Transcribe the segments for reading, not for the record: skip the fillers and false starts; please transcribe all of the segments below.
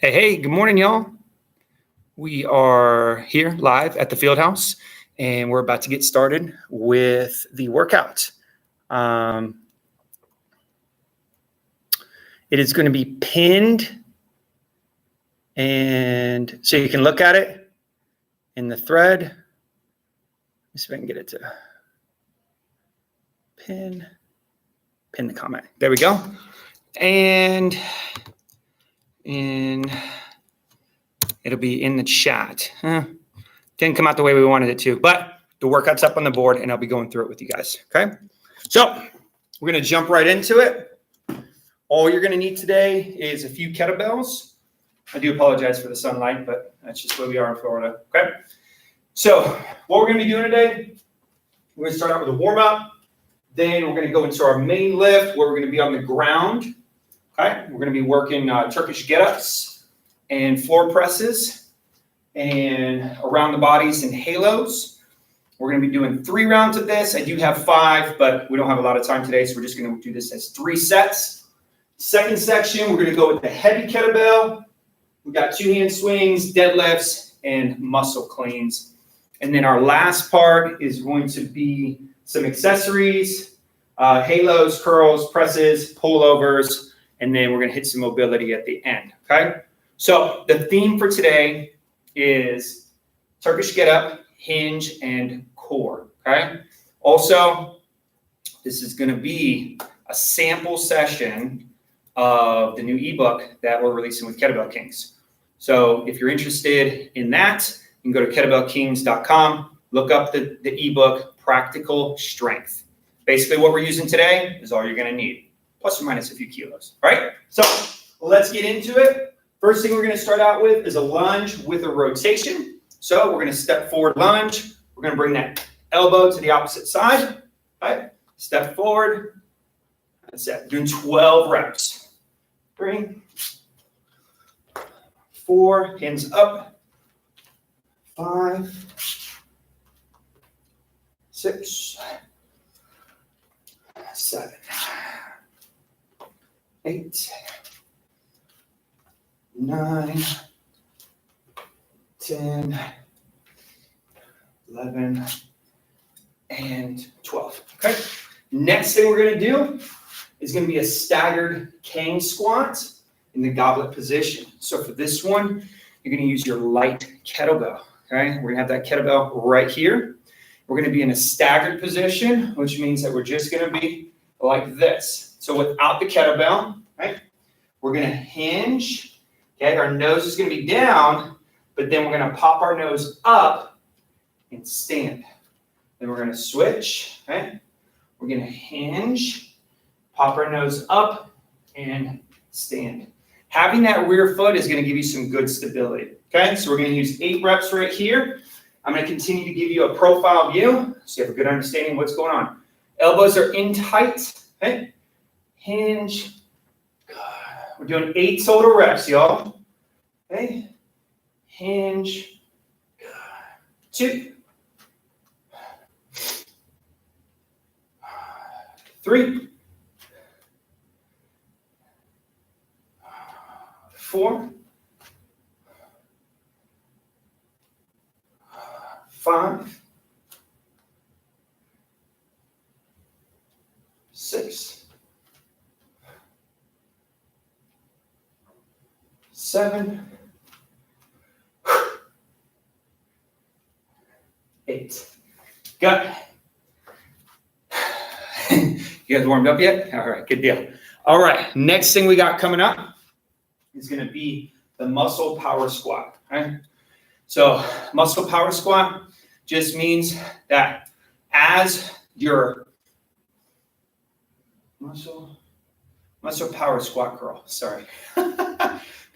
Hey, good morning, y'all. We are here live at the field house, and we're about to get started with the workout. It is going to be pinned, and so you can look at it in the thread. Let me see if I can get it to pin the comment. There we go. And it'll be in the chat. Didn't come out the way we wanted it to, but the workout's up on the board, and I'll be going through it with you guys, okay? So we're going to jump right into it. All you're going to need today is a few kettlebells. I do apologize for the sunlight, but that's just where we are in Florida, okay? So what we're going to be doing today, we're going to start out with a warm-up. Then we're going to go into our main lift, where we're going to be on the ground, okay? We're going to be working Turkish get-ups and floor presses and around the bodies and halos. We're going to be doing 3 rounds of this. I do have 5, but we don't have a lot of time today, so we're just going to do this as 3 sets. Second section, we're going to go with the heavy kettlebell. We've got 2-hand swings, deadlifts, and muscle cleans. And then our last part is going to be some accessories, halos, curls, presses, pullovers, and then we're going to hit some mobility at the end, okay? So the theme for today is Turkish get-up, hinge, and core, okay? Also, this is going to be a sample session of the new ebook that we're releasing with Kettlebell Kings. So if you're interested in that, you can go to kettlebellkings.com, look up the ebook, Practical Strength. Basically what we're using today is all you're going to need, plus or minus a few kilos, all right? So let's get into it. First thing we're going to start out with is a lunge with a rotation. So we're going to step forward lunge. We're going to bring that elbow to the opposite side, right? Step forward. That's it. Doing 12 reps. 3, 4, hands up. 5, 6, 7, 8, 9, 10, 11, and 12. Okay. Next thing we're going to do is going to be a staggered cane squat in the goblet position. So for this one, you're going to use your light kettlebell. Okay. We're going to have that kettlebell right here. We're going to be in a staggered position, which means that we're just going to be like this. So without the kettlebell, right, we're going to hinge. Okay. Our nose is going to be down, but then we're going to pop our nose up and stand. Then we're going to switch. Okay. We're going to hinge. Pop our nose up and stand. Having that rear foot is going to give you some good stability. Okay, so we're going to use 8 reps right here. I'm going to continue to give you a profile view so you have a good understanding of what's going on. Elbows are in tight. Okay, hinge. We're doing 8 total reps, y'all. Okay, hinge. 2, 3, 4, 5, 6, 7, 8. Got it. You guys warmed up yet? All right, good deal. All right, next thing we got coming up is going to be the muscle power squat. Right? So muscle power squat just means that as your muscle power squat curl, sorry,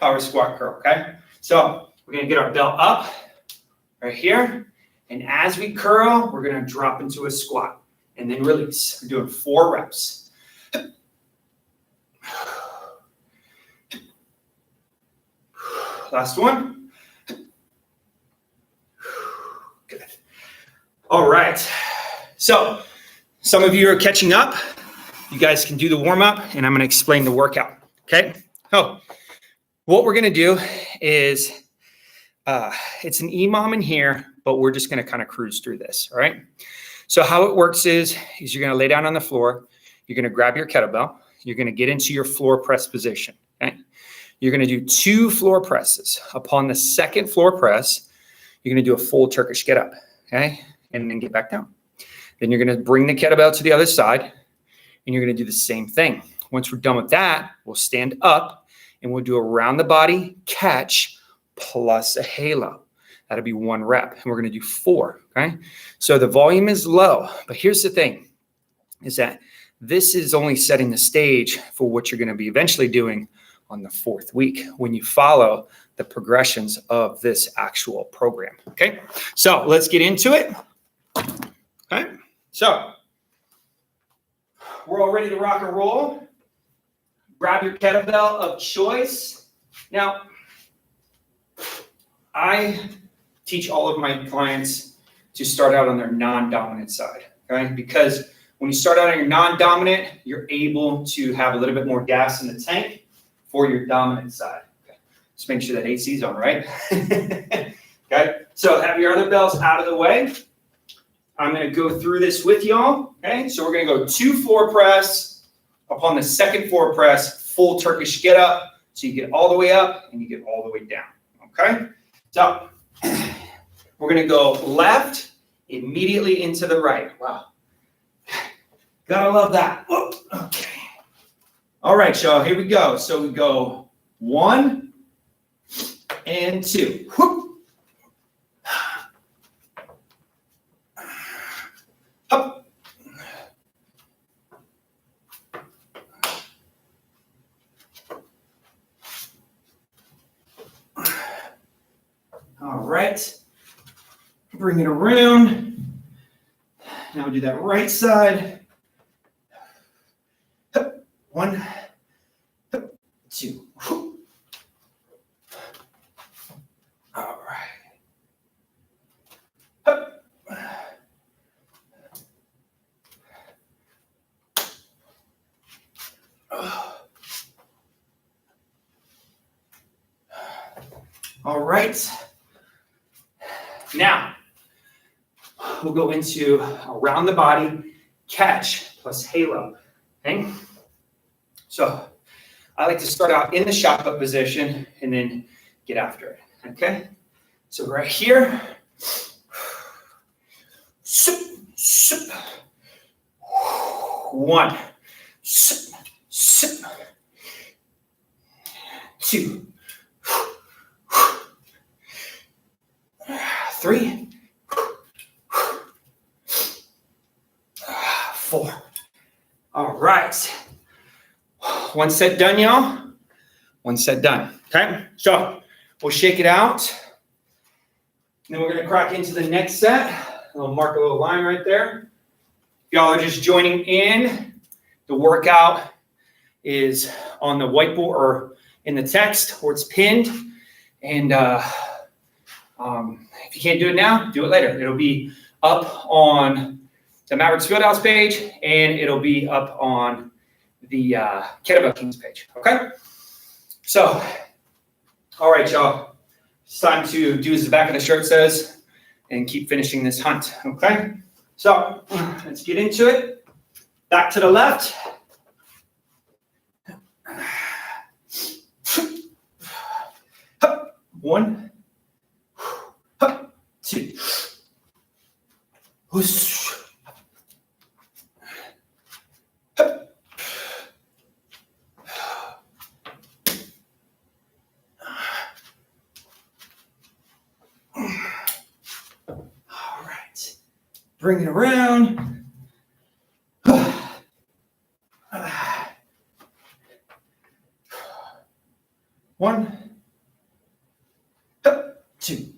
power squat curl, okay? So we're going to get our belt up right here, and as we curl, we're going to drop into a squat and then release. We're doing 4 reps. Last one. Good. All right. So some of you are catching up. You guys can do the warm-up, and I'm going to explain the workout. Okay? Oh, What we're going to do is it's an EMOM in here, but we're just going to kind of cruise through this. All right. So how it works is you're going to lay down on the floor. You're going to grab your kettlebell. You're going to get into your floor press position. Okay. You're going to do 2 floor presses. Upon the second floor press, you're going to do a full Turkish get up. Okay. And then get back down. Then you're going to bring the kettlebell to the other side and you're going to do the same thing. Once we're done with that, we'll stand up and we'll do a round the body catch plus a halo. That'll be 1 rep. And we're going to do 4. Okay. So the volume is low, but here's the thing is that this is only setting the stage for what you're going to be eventually doing on the 4th week when you follow the progressions of this actual program. Okay. So let's get into it. Okay. So we're all ready to rock and roll. Grab your kettlebell of choice. Now, I teach all of my clients to start out on their non-dominant side, okay? Because when you start out on your non-dominant, you're able to have a little bit more gas in the tank for your dominant side. Okay. Just make sure that AC is on, right? Okay, so have your other bells out of the way. I'm going to go through this with y'all. Okay, so we're going to go 2 floor press. Upon the second floor press, full Turkish get up. So you get all the way up and you get all the way down. Okay, so we're going to go left immediately into the right. Wow. Gotta love that. Whoa. Okay. All right, y'all, here we go. So we go 1 and 2. Whoop. Up. All right. Bring it around. Now we do that right side. 1, 2. All right. All right. Now we'll go into around the body catch plus halo. Okay. So I like to start out in the shot put position and then get after it. Okay. So right here. 1, 2, 3, 4. All right. 1 set done, y'all. 1 set done. Okay. So we'll shake it out. And then we're going to crack into the next set. I'll mark a little line right there. If y'all are just joining in, the workout is on the whiteboard or in the text where it's pinned. And if you can't do it now, do it later. It'll be up on the Mavericks Fieldhouse page, and it'll be up on the Kettlebell Kings page. Okay? So, all right, y'all. It's time to do as the back of the shirt says and keep finishing this hunt. Okay? So, let's get into it. Back to the left. 1, 2. All right. Bring it around. 1, 2.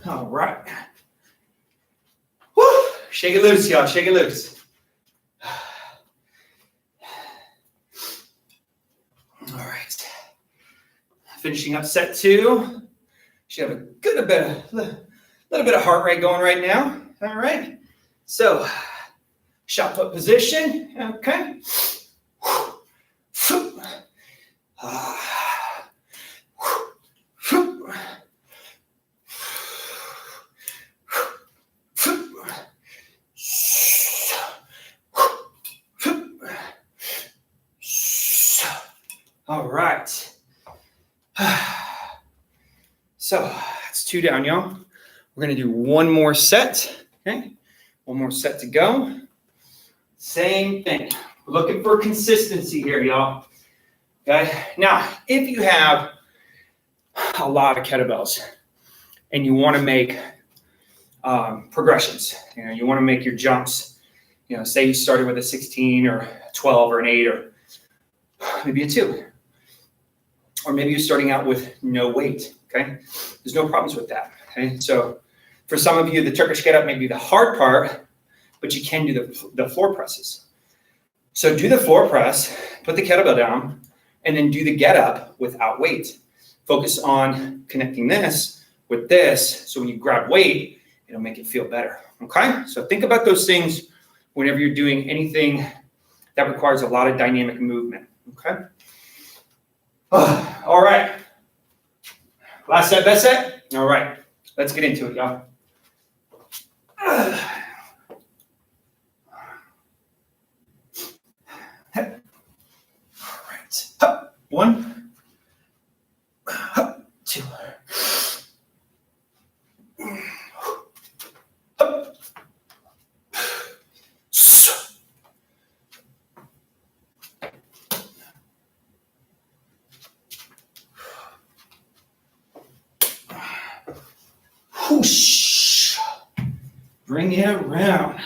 All right. Woo! Shake it loose, y'all. Shake it loose. Finishing up set 2. Should have a little bit of heart rate going right now. All right. So shot put position. Okay. All right. So that's 2 down, y'all. We're going to do one more set. Okay. One more set to go. Same thing. We're looking for consistency here, y'all. Okay. Now, if you have a lot of kettlebells and you want to make progressions, you want to make your jumps, say you started with a 16 or 12 or an 8 or maybe a 2. Or maybe you're starting out with no weight, okay? There's no problems with that, okay? So for some of you, the Turkish get up may be the hard part, but you can do the floor presses. So do the floor press, put the kettlebell down, and then do the get up without weight. Focus on connecting this with this, so when you grab weight, it'll make it feel better, okay? So think about those things whenever you're doing anything that requires a lot of dynamic movement, okay? All right. Last set, best set? All right. Let's get into it, y'all. All right. 1, 2. Whoosh. Bring it around.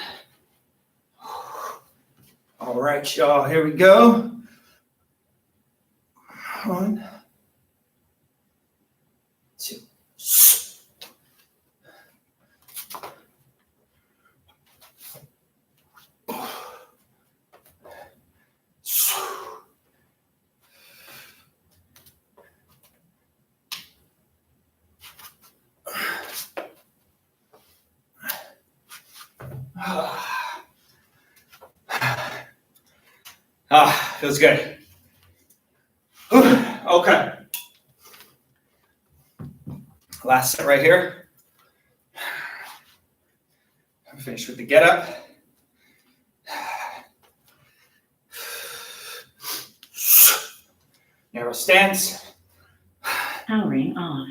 All right, y'all, here we go. 1, 2. Feels good. Okay. Last set right here. I'm finished with the get up. Narrow stance. Powering on.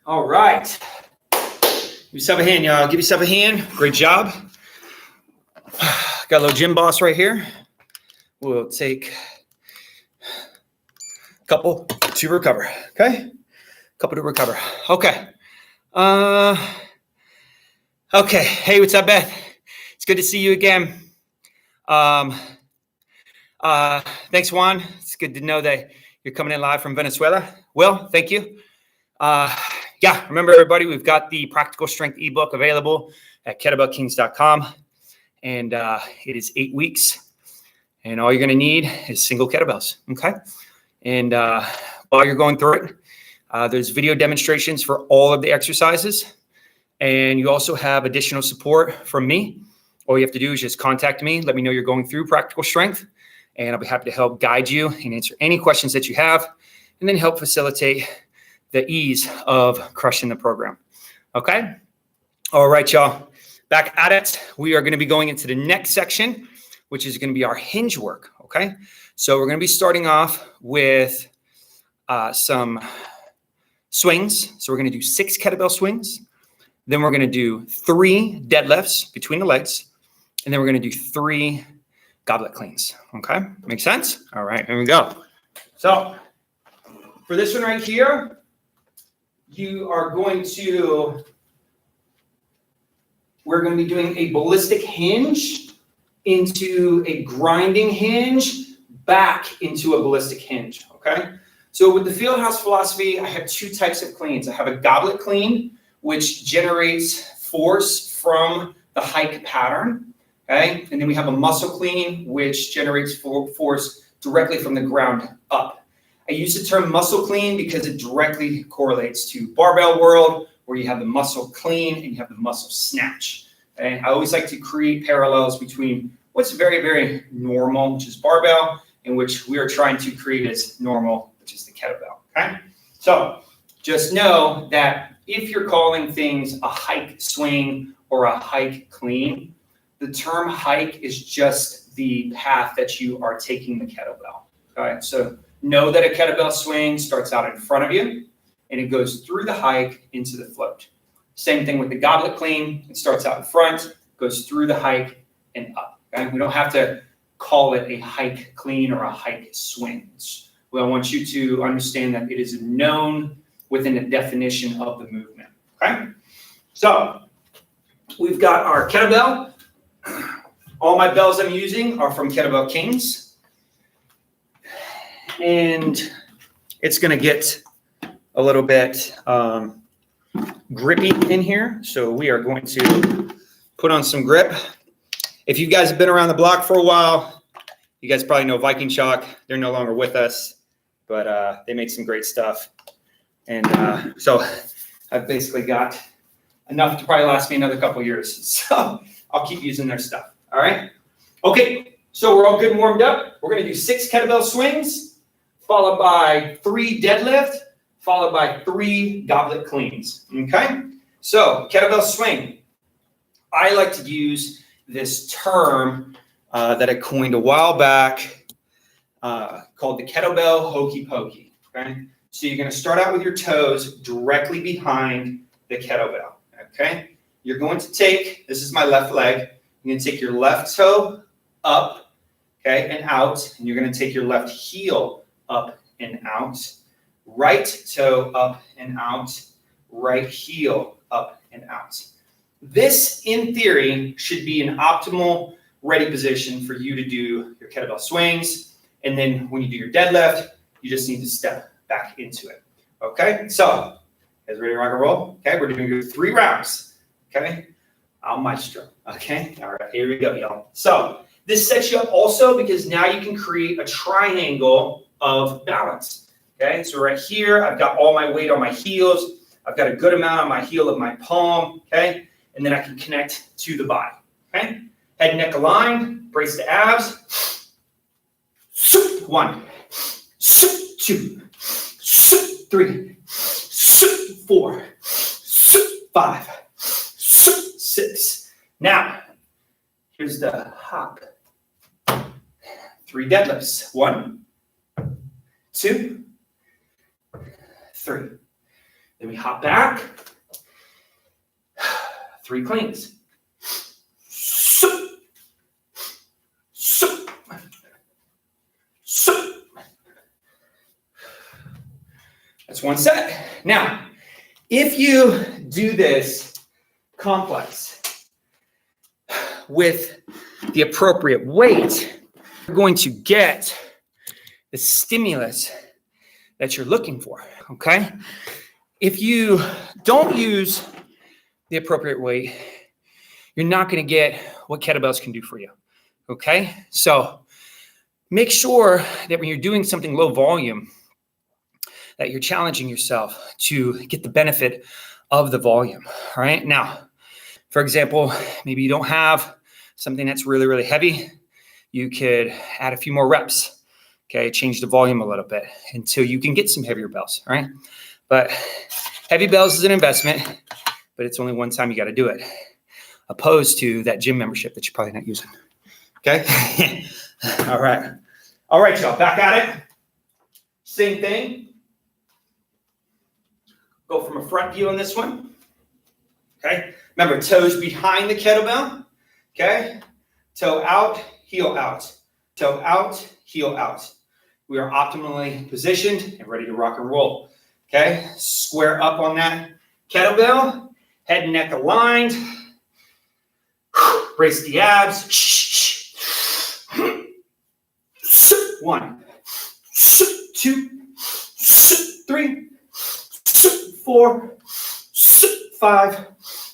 All right. Give yourself a hand, y'all. Give yourself a hand. Great job. Got a little gym boss right here. We'll take a couple to recover. Okay? Couple to recover. Okay. Okay. Hey, what's up, Beth? It's good to see you again. Thanks, Juan. It's good to know that you're coming in live from Venezuela. Will, thank you. Yeah, remember, everybody, we've got the Practical Strength ebook available at kettlebellkings.com. And it is 8 weeks. And all you're going to need is single kettlebells. Okay. And while you're going through it, there's video demonstrations for all of the exercises. And you also have additional support from me. All you have to do is just contact me. Let me know you're going through Practical Strength. And I'll be happy to help guide you and answer any questions that you have. And then help facilitate the ease of crushing the program. Okay. All right, y'all. Back at it. We are going to be going into the next section, which is going to be our hinge work. Okay. So we're going to be starting off with some swings. So we're going to do 6 kettlebell swings. Then we're going to do 3 deadlifts between the legs. And then we're going to do 3 goblet cleans. Okay. Make sense? All right. Here we go. So for this one right here, we're going to be doing a ballistic hinge into a grinding hinge back into a ballistic hinge, okay? So with the Fieldhouse philosophy, I have two types of cleans. I have a goblet clean, which generates force from the hike pattern, okay? And then we have a muscle clean, which generates force directly from the ground up. I use the term muscle clean because it directly correlates to barbell world, where you have the muscle clean and you have the muscle snatch. Okay? I always like to create parallels between what's very, very normal, which is barbell, and which we are trying to create as normal, which is the kettlebell. Okay? So just know that if you're calling things a hike swing or a hike clean, the term hike is just the path that you are taking the kettlebell. Okay? So know that a kettlebell swing starts out in front of you and it goes through the hike into the float. Same thing with the goblet clean. It starts out in front, goes through the hike and up. Okay? We don't have to call it a hike clean or a hike swing. Well, I want you to understand that it is known within the definition of the movement. Okay? So we've got our kettlebell. All my bells I'm using are from Kettlebell Kings. And it's going to get a little bit grippy in here. So we are going to put on some grip. If you guys have been around the block for a while, you guys probably know Viking Chalk. They're no longer with us, but they make some great stuff. And so I've basically got enough to probably last me another couple years. So I'll keep using their stuff. All right. Okay. So we're all good and warmed up. We're going to do 6 kettlebell swings, followed by 3 deadlift, followed by 3 goblet cleans. Okay. So kettlebell swing. I like to use this term that I coined a while back called the kettlebell hokey pokey. Okay. So you're going to start out with your toes directly behind the kettlebell. Okay. You're going to take, this is my left leg. You're going to take your left toe up, okay, and out, and you're going to take your left heel up and out, right toe up and out, right heel up and out. This, in theory, should be an optimal ready position for you to do your kettlebell swings, and then when you do your deadlift, you just need to step back into it. Okay, so, guys ready to rock and roll? Okay, we're doing 3 rounds. Okay, I'll maestro. Okay, all right, here we go, y'all. So this sets you up also because now you can create a triangle of balance. Okay, so right here, I've got all my weight on my heels. I've got a good amount on my heel of my palm. Okay, and then I can connect to the body. Okay, head and neck aligned, brace the abs. 1, 2, 3, 4, 5, 6. Now, here's the hop. 3 deadlifts. 1, 2, 3. Then we hop back. 3 cleans. That's 1 set. Now, if you do this complex with the appropriate weight, you're going to get the stimulus that you're looking for, okay? If you don't use the appropriate weight, you're not going to get what kettlebells can do for you, okay? So make sure that when you're doing something low volume, that you're challenging yourself to get the benefit of the volume, all right? Now, for example, maybe you don't have something that's really, really heavy. You could add a few more reps, okay? Change the volume a little bit until you can get some heavier bells, all right? But heavy bells is an investment, but it's only one time you got to do it, opposed to that gym membership that you're probably not using, okay? All right. All right, y'all, back at it. Same thing. Go from a front view on this one, okay? Remember, toes behind the kettlebell, okay? Toe out, heel out. Toe out, heel out. We are optimally positioned and ready to rock and roll, okay? Square up on that kettlebell, head and neck aligned. Brace the abs. 1, 2, 3, 4, 5,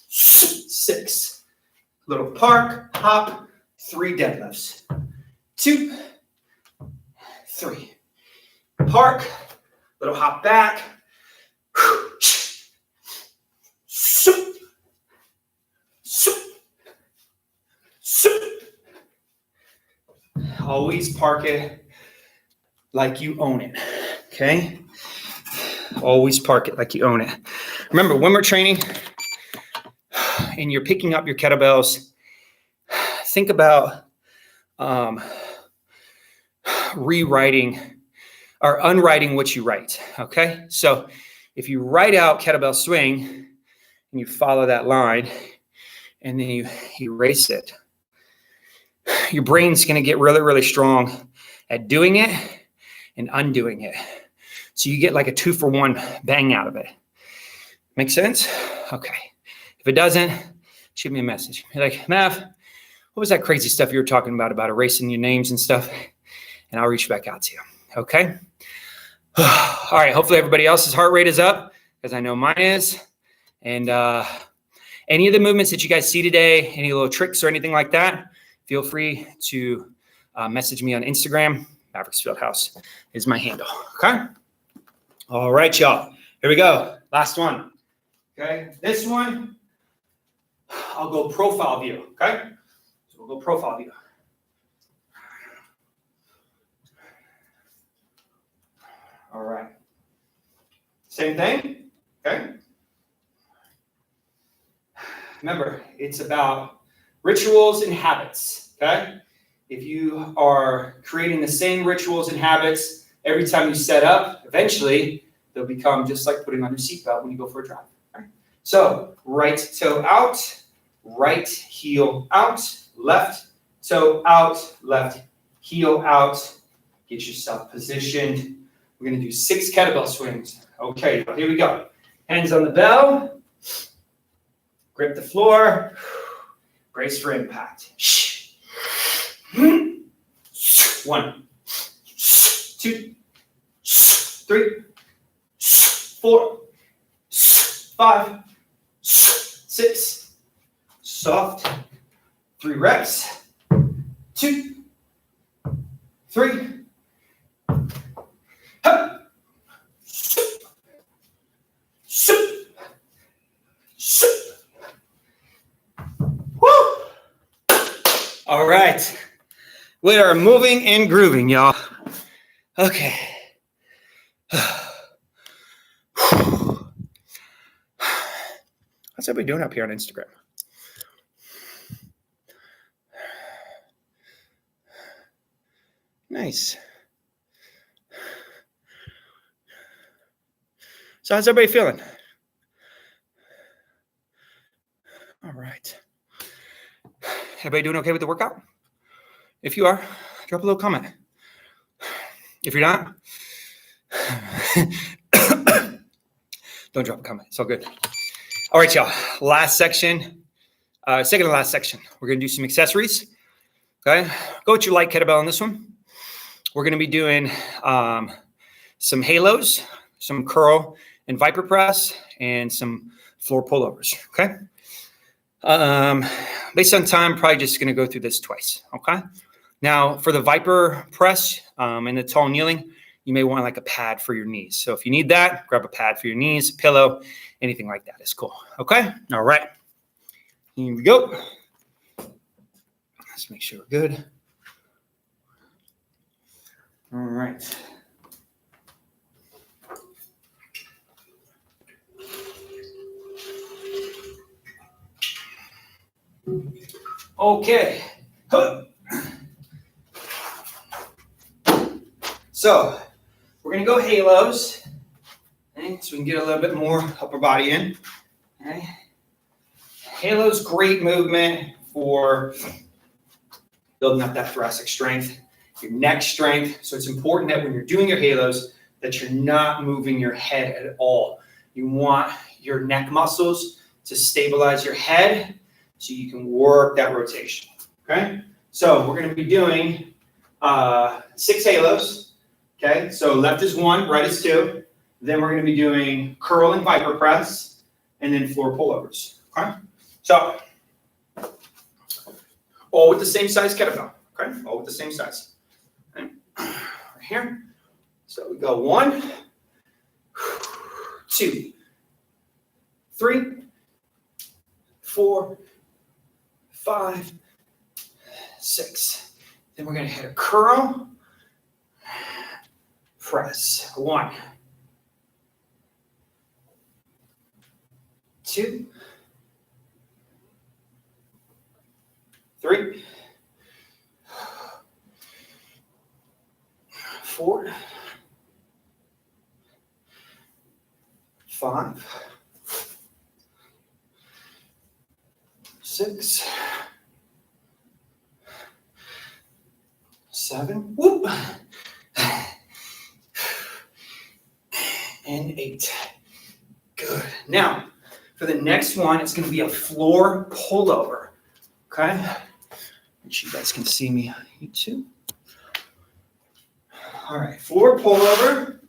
6. Little park, hop, 3 deadlifts. 2, 3. Park, little hop back. Always park it like you own it, okay? Always park it like you own it. Remember, when we're training and you're picking up your kettlebells, think about rewriting or unwriting what you write, okay? So if you write out kettlebell swing and you follow that line and then you erase it, your brain's going to get really, really strong at doing it and undoing it. So you get like a 2-for-1 bang out of it. Make sense? Okay. If it doesn't, shoot me a message. Be like, Mav, what was that crazy stuff you were talking about erasing your names and stuff? And I'll reach back out to you. Okay? All right. Hopefully everybody else's heart rate is up, because I know mine is. And any of the movements that you guys see today, any little tricks or anything like that, feel free to message me on Instagram. Mavericks Fieldhouse is my handle. Okay? All right, y'all. Here we go. Last one. Okay? This one, I'll go profile view. Okay? So we'll go profile view. All right. Same thing. Okay? Remember, it's about rituals and habits, okay? If you are creating the same rituals and habits every time you set up, eventually they'll become just like putting on your seatbelt when you go for a drive. Right? So right toe out, right heel out, left toe out, left heel out. Get yourself positioned. We're going to do 6 kettlebell swings. Okay, here we go. Hands on the bell. Grip the floor. Brace for impact. 1, 2, 3, 4, 5, 6. Soft. 3 reps. 2, 3. All right. We are moving and grooving, y'all. Okay. How's everybody doing up here on Instagram? Nice. So how's everybody feeling? All right. Everybody doing okay with the workout? If you are, drop a little comment. If you're not, don't drop a comment. It's all good. All right, y'all. Last section, second to last section. We're going to do some accessories. Okay. Go with your light kettlebell on this one. We're going to be doing some halos, some curl and viper press, and some floor pullovers. Okay. Based on time, probably just going to go through this twice. Okay. Now for the viper press and the tall kneeling, you may want like a pad for your knees. So if you need that, grab a pad for your knees, a pillow, anything like that is cool. Okay. All right. Here we go. Let's make sure we're good. All right. Okay. So we're going to go halos. Okay, so we can get a little bit more upper body in. Okay. Halos, great movement for building up that thoracic strength, your neck strength. So it's important that when you're doing your halos, that you're not moving your head at all. You want your neck muscles to stabilize your head so you can work that rotation. Okay. So we're going to be doing 6 halos. Okay. So left is 1, right is 2. Then we're going to be doing curl and viper press, and then floor pullovers. Okay? So, all with the same size kettlebell. Okay? All with the same size. Okay? Right here. So we go 1, 2, 3, 4, 5, 6. Then we're going to hit a curl, press. 1, 2, 3, 4, 5, 6, 7, whoop, and 8. Good. Now, for the next one, it's going to be a floor pullover. Okay? Make sure you guys can see me. You too. All right, floor pullover.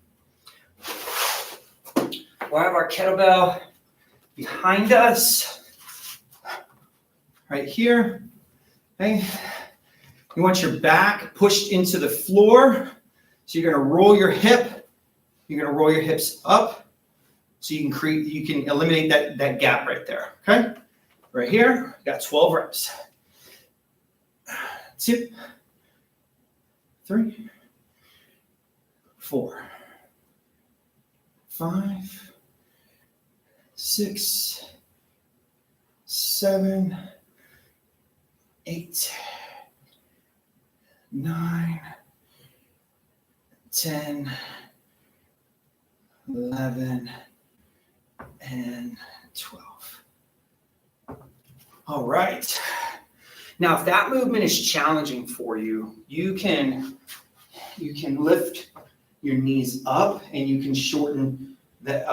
We'll have our kettlebell behind us, right here. Okay. You want your back pushed into the floor. So you're going to roll your hip. You're going to roll your hips up, so you can eliminate that gap right there. Okay. Right here, got 12 reps. 2, 3, 4, 5, 6, 7, 8, 9, 10, 11, and 12. All right. Now, if that movement is challenging for you, you can lift your knees up and you can shorten the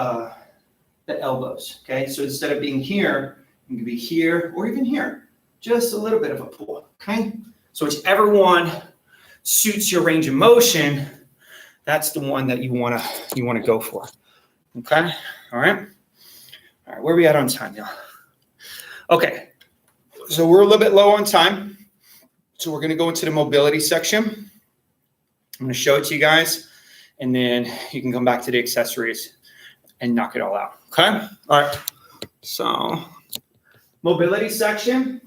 elbows. Okay, so instead of being here, you can be here or even here. Just a little bit of a pull. Okay, so whichever one suits your range of motion, that's the one that you want to go for. Okay, all right. All right, where are we at on time, y'all? Okay. So we're a little bit low on time. So we're going to go into the mobility section. I'm going to show it to you guys, and then you can come back to the accessories and knock it all out. Okay? All right. So mobility section.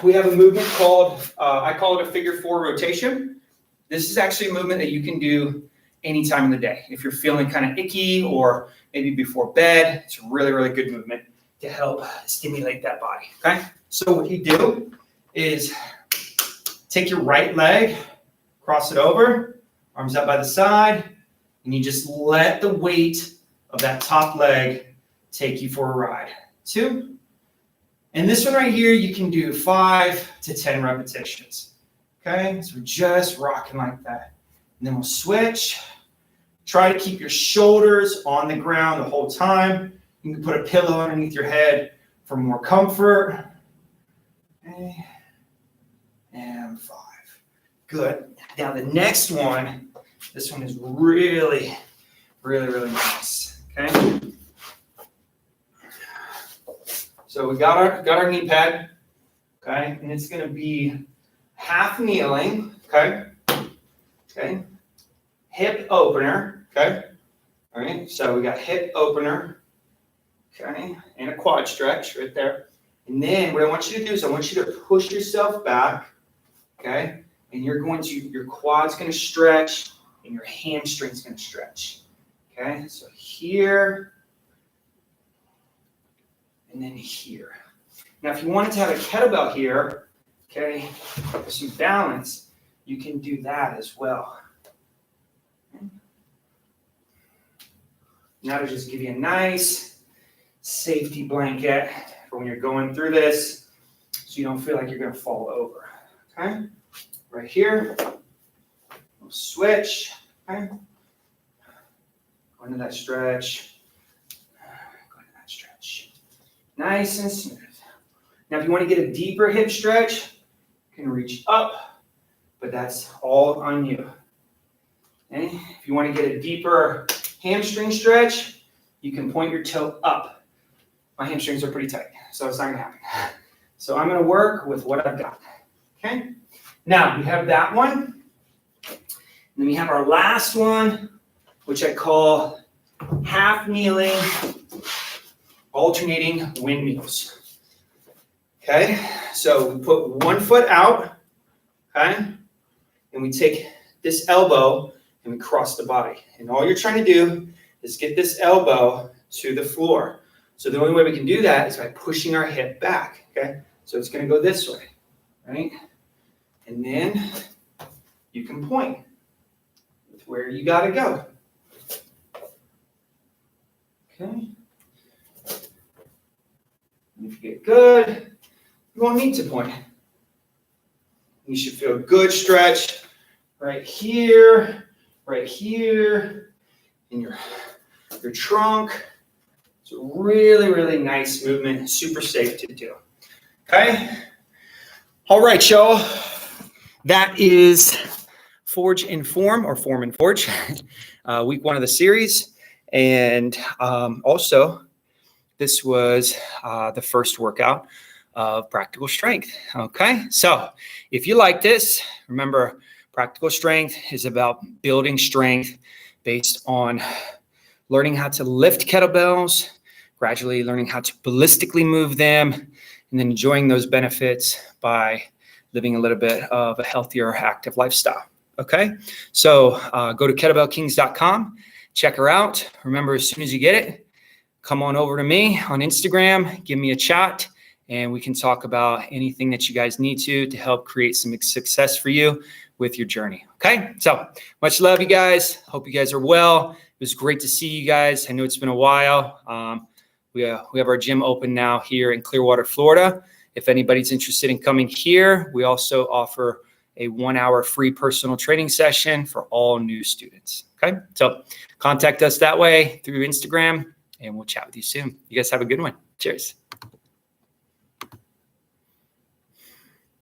We have a movement called, I call it a figure 4 rotation. This is actually a movement that you can do any time of the day. If you're feeling kind of icky or maybe before bed, it's a really, really good movement to help stimulate that body, okay? So what you do is take your right leg, cross it over, arms out by the side, and you just let the weight of that top leg take you for a ride. 2. And this one right here, you can do 5 to 10 repetitions, okay? So we're just rocking like that. And then we'll switch. Try to keep your shoulders on the ground the whole time. You can put a pillow underneath your head for more comfort. Okay. And 5. Good. Now the next one, this one is really, really, really nice. Okay. So we got our knee pad. Okay. And it's going to be half kneeling. Okay. Okay. Hip opener. Okay. All right. So we got hip opener. Okay, and a quad stretch right there. And then what I want you to do is I want you to push yourself back, okay? And your quad's going to stretch and your hamstring's going to stretch, okay? So here and then here. Now, if you wanted to have a kettlebell here, okay, for some balance, you can do that as well. Okay. Now to just give you a nice safety blanket for when you're going through this, so you don't feel like you're going to fall over. Okay, right here, we'll switch. Okay, go into that stretch. Go into that stretch. Nice and smooth. Now, if you want to get a deeper hip stretch, you can reach up, but that's all on you. Okay? If you want to get a deeper hamstring stretch, you can point your toe up. My hamstrings are pretty tight, so it's not going to happen. So I'm going to work with what I've got. Okay? Now, we have that one. And then we have our last one, which I call half kneeling, alternating windmills. Okay? So we put one foot out, okay? And we take this elbow and we cross the body. And all you're trying to do is get this elbow to the floor. So the only way we can do that is by pushing our hip back, okay? So it's going to go this way, right? And then you can point with where you got to go. Okay? And if you get good, you won't need to point. You should feel a good stretch right here, in your trunk. It's a really, really nice movement, super safe to do. Okay? All right, y'all. That is Forge and Form, or Form and Forge, week 1 of the series. And also, this was the first workout of Practical Strength. Okay? So if you like this, remember, Practical Strength is about building strength based on learning how to lift kettlebells, gradually learning how to ballistically move them, and then enjoying those benefits by living a little bit of a healthier, active lifestyle. Okay? So go to kettlebellkings.com, check her out. Remember, as soon as you get it, come on over to me on Instagram, give me a chat, and we can talk about anything that you guys need to help create some success for you with your journey. Okay? So much love, you guys. Hope you guys are well. It was great to see you guys. I know it's been a while. We have our gym open now here in Clearwater, Florida. If anybody's interested in coming here, we also offer a 1-hour free personal training session for all new students. Okay? So contact us that way through Instagram, and we'll chat with you soon. You guys have a good one. Cheers.